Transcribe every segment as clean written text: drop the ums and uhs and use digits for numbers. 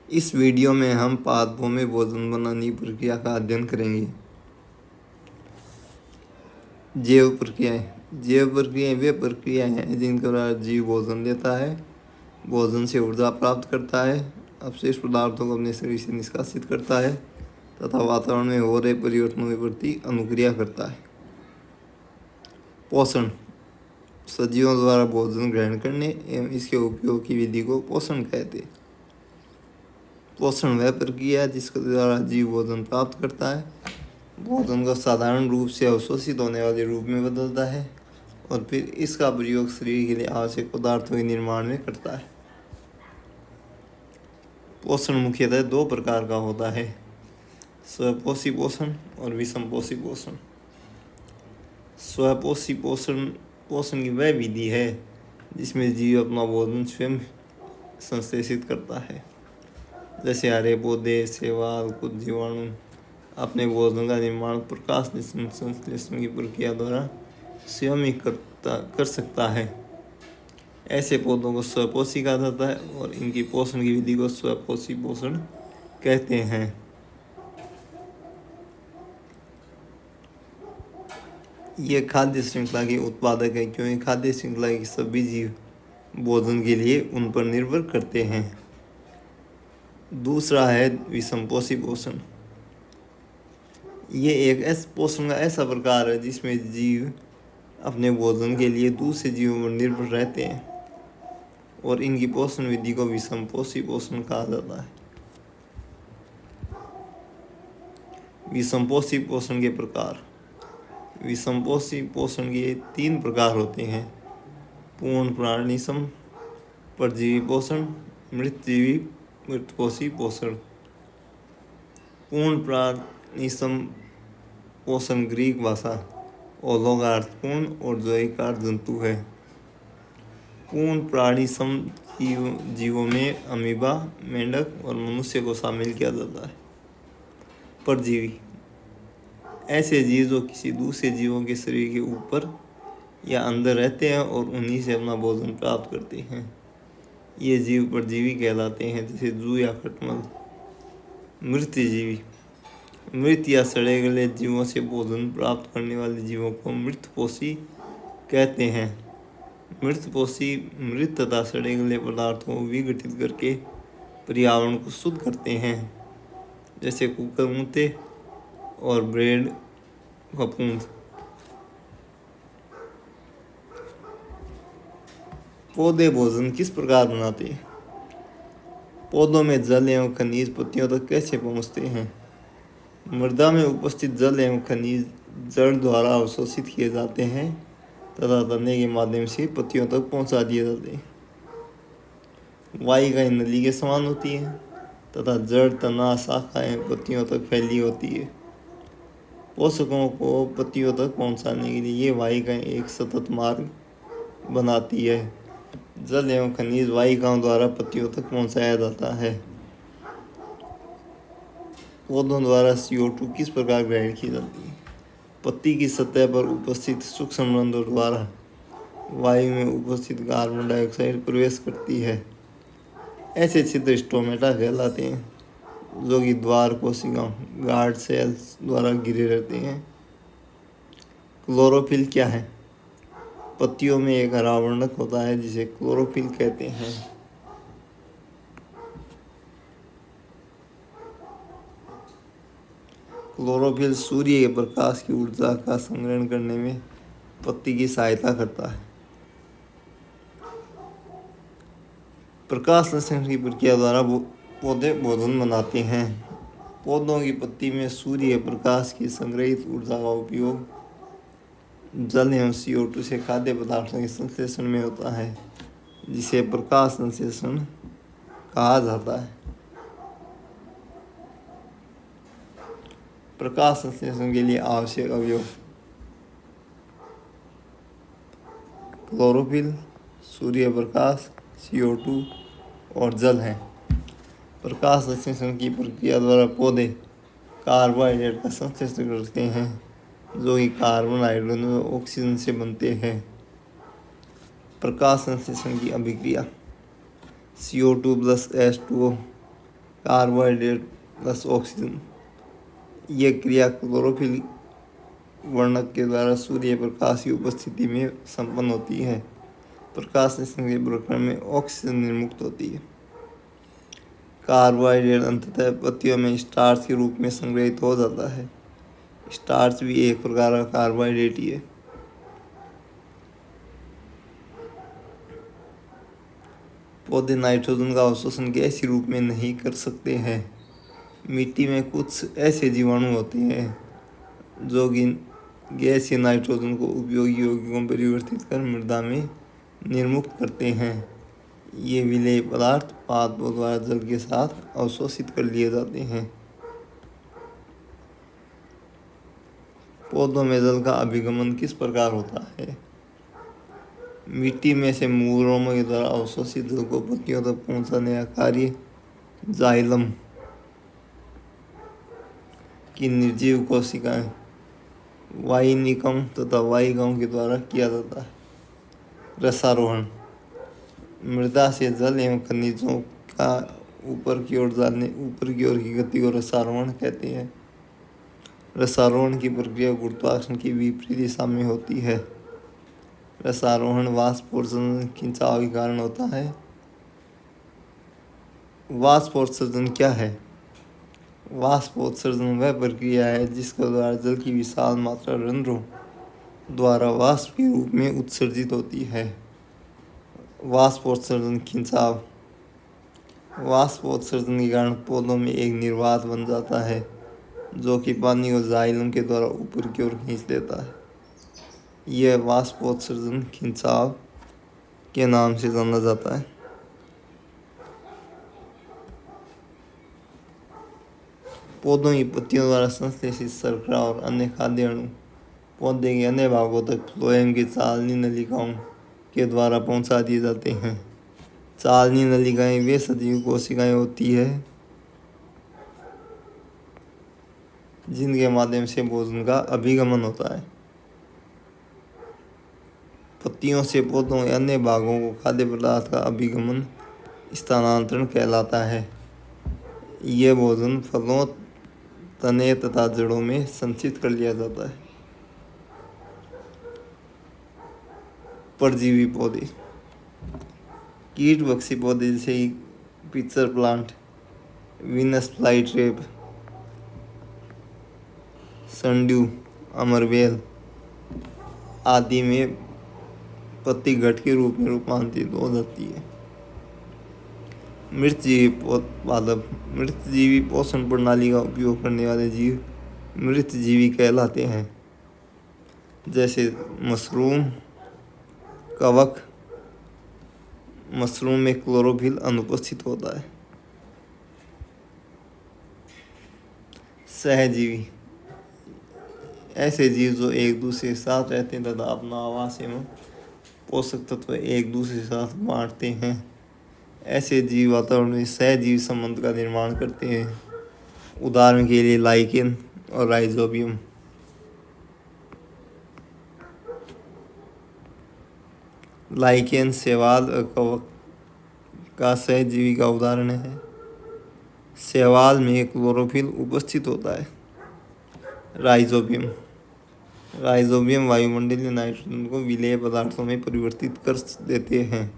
इस वीडियो में हम पादपों में भोजन बनाने की प्रक्रिया का अध्ययन करेंगे। जैव प्रक्रियाएं वे प्रक्रियाएं हैं जिनके द्वारा जीव भोजन लेता है, भोजन से ऊर्जा प्राप्त करता है, अवशेष पदार्थों को अपने शरीर से निष्कासित करता है तथा वातावरण में हो रहे परिवर्तनों के प्रति अनुक्रिया करता है। पोषण सजीवों द्वारा भोजन ग्रहण करने एवं इसके उपयोग की विधि को पोषण कहते हैं। पोषण वह प्रक्रिया है जिसके द्वारा जीव भोजन प्राप्त करता है, भोजन को साधारण रूप से अवशोषित होने वाले रूप में बदलता है और फिर इसका प्रयोग शरीर के लिए आवश्यक पदार्थों के निर्माण में करता है। पोषण मुख्यतः दो प्रकार का होता है, स्वपोषी पोषण और विषमपोषी पोषण। स्वपोषी पोषण की वह विधि है जिसमें जीव अपना भोजन स्वयं संश्लेषित करता है। जैसे हरे पौधे, शैवाल, कुछ जीवाणु अपने भोजन का निर्माण प्रकाश संश्लेषण की प्रक्रिया द्वारा स्वयं ही कर सकता है। ऐसे पौधों को स्वपोषी कहा जाता है और इनकी पोषण की विधि को स्वपोषी पोषण कहते हैं। ये खाद्य श्रृंखला के उत्पादक है क्योंकि खाद्य श्रृंखला के सभी जीव भोजन के लिए उन पर निर्भर करते हैं। दूसरा है विषमपोषी पोषण। ये एक पोषण का ऐसा प्रकार है जिसमें जीव अपने भोजन के लिए दूसरे जीवों पर निर्भर रहते हैं और इनकी पोषण विधि को विषमपोषी पोषण कहा जाता है। विषमपोषी पोषण के प्रकार। विषमपोषी पोषण के 3 प्रकार होते हैं, पूर्ण प्राणीसम, परजीवी पोषण, मृतपोषी पोषण। पूर्ण प्राणीसम पोषण ग्रीक भाषा ओलो का अर्थ पूर्ण और जोई का अर्थ जंतु है। पूर्ण प्राणीसम जीवों में अमीबा, मेंढक और मनुष्य को शामिल किया जाता है। परजीवी ऐसे जीव जो किसी दूसरे जीवों के शरीर के ऊपर या अंदर रहते हैं और उन्हीं से अपना भोजन प्राप्त करते हैं। ये जीव परजीवी कहलाते हैं, जैसे जू या खटमल। मृतजीवी मृत या सड़े गले जीवों से भोजन प्राप्त करने वाले जीवों को मृतपोषी कहते हैं। मृतपोषी मृत तथा सड़े गले पदार्थों को विघटित करके पर्यावरण को शुद्ध करते हैं, जैसे कुकुरमुत्ते और ब्रेड फफूंद। पौधे भोजन किस प्रकार बनाते हैं? पौधों में जल एवं खनिज पत्तियों तक कैसे पहुँचते हैं? मृदा में उपस्थित जल एवं खनिज जड़ द्वारा अवशोषित किए जाते हैं तथा तने के माध्यम से पत्तियों तक पहुंचा दिए जाते हैं। वाहिकाएं नली के समान होती हैं तथा जड़, तना, शाखाएं पत्तियों तक फैली होती है। पोषकों को पत्तियों तक पहुंचाने के लिए ये वाहिकाएं एक सतत मार्ग बनाती है। जल एवं खनिज वाहिकाओं द्वारा पत्तियों तक पहुंचाया जाता है। पौधों द्वारा CO2 किस प्रकार ग्रहण की जाती है? पत्ती की सतह पर उपस्थित सूक्ष्म रंध्रों द्वारा वायु में उपस्थित कार्बन डाइऑक्साइड प्रवेश करती है। ऐसे छिद्र स्टोमेटा कहलाते हैं, जो कि द्वार कोशिकाओं गार्ड सेल्स द्वारा घिरे रहते हैं। क्लोरोफिल क्या है? पत्तियों में एक हरा वर्णक होता है जिसे क्लोरोफिल कहते हैं। क्लोरोफिल सूर्य के प्रकाश की ऊर्जा का संग्रहण करने में पत्ती की सहायता करता है। प्रकाश संश्लेषण की प्रक्रिया द्वारा पौधे भोजन बनाते हैं। पौधों की पत्ती में सूर्य प्रकाश की संग्रहित ऊर्जा का उपयोग जल एवं CO2 से खाद्य पदार्थों के संश्लेषण में होता है, जिसे प्रकाश संश्लेषण कहा जाता है। प्रकाश संश्लेषण के लिए आवश्यक अवयव क्लोरोफिल, सूर्य प्रकाश, CO2 और जल है। प्रकाश संश्लेषण की प्रक्रिया द्वारा पौधे कार्बोहाइड्रेट का संश्लेषण करते हैं, जो कि कार्बन, हाइड्रोजन और ऑक्सीजन से बनते हैं। प्रकाश संश्लेषण की अभिक्रिया CO2 + H2O carbohydrate plus oxygen. यह क्रिया क्लोरोफिल वर्णक के द्वारा सूर्य प्रकाश की उपस्थिति में संपन्न होती है। प्रकाश संश्लेषण के प्रक्रम में ऑक्सीजन निर्मुक्त होती है। कार्बोहाइड्रेट अंततः पत्तियों में स्टार्च के रूप में संग्रहित हो जाता है। स्टार्च भी एक प्रकार का कार्बोहाइड्रेट ही है। पौधे नाइट्रोजन का अवशोषण गैसीय रूप में नहीं कर सकते हैं। मिट्टी में कुछ ऐसे जीवाणु होते हैं जो कि गैसीय नाइट्रोजन को उपयोगी यौगिकों में परिवर्तित कर मृदा में निर्मुक्त करते हैं। ये विलेय पदार्थ पादपों द्वारा जल के साथ अवशोषित कर लिए जाते हैं। पौधों में जल का अभिगमन किस प्रकार होता है? मिट्टी में से मूलों के द्वारा अवशोषित जल को पत्तियों तक पहुंचाने का कार्य जाइलम की निर्जीव कोशिकाएं वाइनिकम तथा वाइगम के द्वारा किया जाता है। रसारोहण मृदा से जल एवं खनिजों का ऊपर की ओर की गति को रसारोहण कहते हैं। रसारोहण की प्रक्रिया गुरुत्वाकर्षण की विपरीत दिशा में होती है। रसारोहण वाष्पोत्सर्जन खिंचाव के कारण होता है। वाष्पोत्सर्जन क्या है? वाष्पोत्सर्जन वह प्रक्रिया है जिसके द्वारा जल की विशाल मात्रा रंध्रों द्वारा वाष्प के रूप में उत्सर्जित होती है। वाष्पोत्सर्जन खिंचाव वाष्पोत्सर्जन के कारण पौधों में एक निर्वात बन जाता है जो कि पानी को जाइलम के द्वारा ऊपर की ओर खींच लेता है। यह वाष्पोत्सर्जन खिंचाव के नाम से जाना जाता है। पौधों की पत्तियों द्वारा संश्लेषित शर्करा और अन्य खाद्य अणु पौधे के अन्य भागों तक फ्लोएम की चालनी नलिकाओं के द्वारा पहुंचा दिए जाते हैं। चालनी नलिकाएं वे सजीव कोशिकाएं होती है जिनके माध्यम से भोजन का अभिगमन होता है। पत्तियों से पौधों के अन्य भागों को खाद्य पदार्थ का अभिगमन स्थानांतरण कहलाता है। यह भोजन फलों, तने तथा जड़ों में संचित कर लिया जाता है। परजीवी पौधे कीटभक्षी पौधे जैसे पिचर प्लांट, वीनस फ्लाईट्रेप, सनड्यू, अमरवेल आदि में पत्ती घट के रूप में रूपांतरित हो जाती है। मृतजीवी पोषण प्रणाली का उपयोग करने वाले जीव मृतजीवी कहलाते हैं। जैसे मशरूम, कवक। मशरूम में क्लोरोफिल अनुपस्थित होता है। सहजीवी ऐसे जीव जो एक दूसरे के साथ रहते हैं तथा अपना आवास एवं पोषक तत्व एक दूसरे के साथ बांटते हैं। ऐसे जीव वातावरण में सहजीवी संबंध का निर्माण करते हैं। उदाहरण के लिए लाइकेन और राइजोबियम। लाइकेन शैवाल और कवक का सहजीवी का उदाहरण है। शैवाल में क्लोरोफिल उपस्थित होता है। राइजोबियम वायुमंडलीय नाइट्रोजन को विलेय पदार्थों में परिवर्तित कर देते हैं।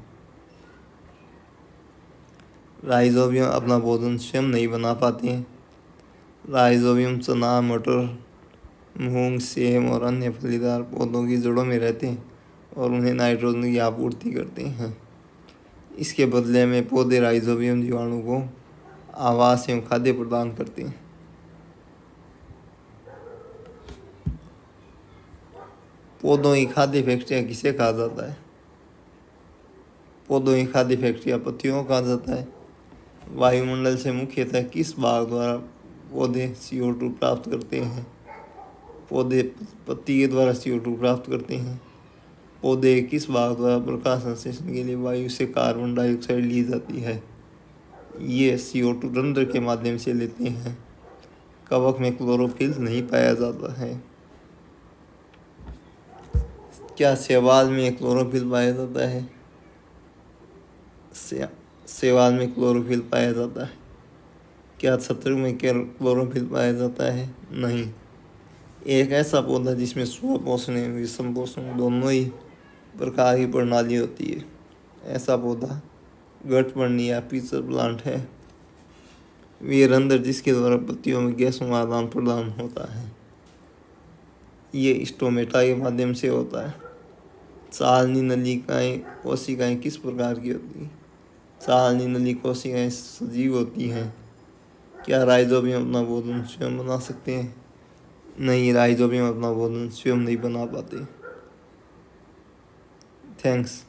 राइजोबियम अपना भोजन स्वयं नहीं बना पाते हैं। राइजोबियम चना, मटर, मूंग, सेम और अन्य फलीदार पौधों की जड़ों में रहते हैं और उन्हें नाइट्रोजन की आपूर्ति करते हैं। इसके बदले में पौधे राइजोबियम जीवाणु को आवास एवं खाद्य प्रदान करते हैं। पौधों की खाद्य फैक्ट्रियाँ किसे कहा जाता है? पौधों की खाद्य फैक्ट्रियाँ पत्तियों को कहा जाता है। वायुमंडल से मुख्यतः किस भाग द्वारा पौधे CO2 प्राप्त करते हैं? पौधे पत्ती के द्वारा CO2 प्राप्त करते हैं। पौधे किस भाग द्वारा प्रकाश संश्लेषण के लिए वायु से कार्बन डाइऑक्साइड ली जाती है? ये CO2 रंध्र के माध्यम से लेते हैं। कवक में क्लोरोफिल नहीं पाया जाता है। क्या शैवाल में क्लोरोफिल पाया जाता है? शैवाल में क्लोरोफिल पाया जाता है। क्या छत्र में क्लोरोफिल पाया जाता है? नहीं। एक ऐसा पौधा जिसमें स्व पोषण एवं विषम पोषण दोनों ही प्रकार की प्रणाली होती है, ऐसा पौधा गठवर्णी या पीसर प्लांट है। वीरंध्र जिसके द्वारा पत्तियों में गैसों का आदान प्रदान होता है, ये स्टोमेटा के माध्यम से होता है। सालनी नलिकाएं कोशिकाएं किस प्रकार की होती हैं? सालनी नली कोशिकाएं सजीव होती हैं। क्या राइजोबियम अपना भोजन स्वयं बना सकते हैं? नहीं, राइजोबियम अपना भोजन स्वयं नहीं बना पाते। थैंक्स।